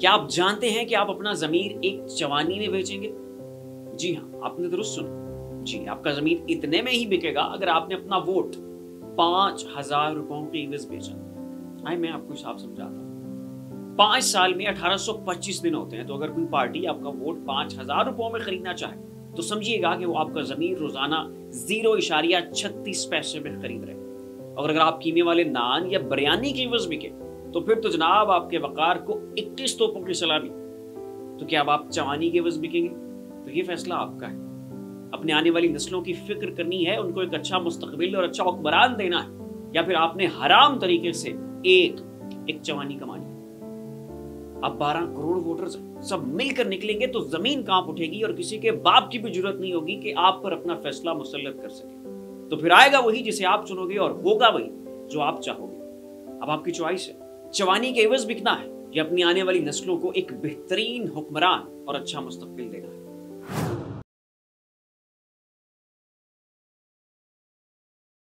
क्या आप जानते हैं कि आप अपना जमीर एक चवानी में बेचेंगे? जी हाँ, आपने दुरुस्त सुना। जी, आपका जमीर इतने में ही बिकेगा अगर आपने अपना वोट 5,000 रुपयों के एवज बेचा। आइए मैं आपको हिसाब समझाता हूँ। 5 साल में 1825 दिन होते हैं, तो अगर कोई पार्टी आपका वोट 5,000 रुपयों में खरीदना चाहे तो समझिएगा कि वो आपका जमीर रोजाना 0.36 पैसे में खरीद रहे। और अगर आप कीमे वाले नान या बिरयानी की एवज बिके तो फिर तो जनाब आपके वकार को 21 तोपों की सलामी। तो क्या अब आप चवानी के एवज बिकेंगे? तो ये फैसला आपका है। अपने आने वाली नस्लों की फिक्र करनी है, उनको एक अच्छा मुस्तकबिल और अच्छा हुक्मरान देना है, या फिर आपने हराम तरीके से एक चवानी कमानी है। अब 12 करोड़ वोटर्स सब मिलकर निकलेंगे तो जमीन कांप उठेगी और किसी के बाप की भी जरूरत नहीं होगी कि आप पर अपना फैसला मुसल्लत कर सके। तो फिर आएगा वही जिसे आप चुनोगे और होगा वही जो आप चाहोगे। अब आपकी चॉइस है, चवानी के एवज बिकना है या अपनी आने वाली नस्लों को एक बेहतरीन हुक्मरान और अच्छा मुस्तकबिल देना है।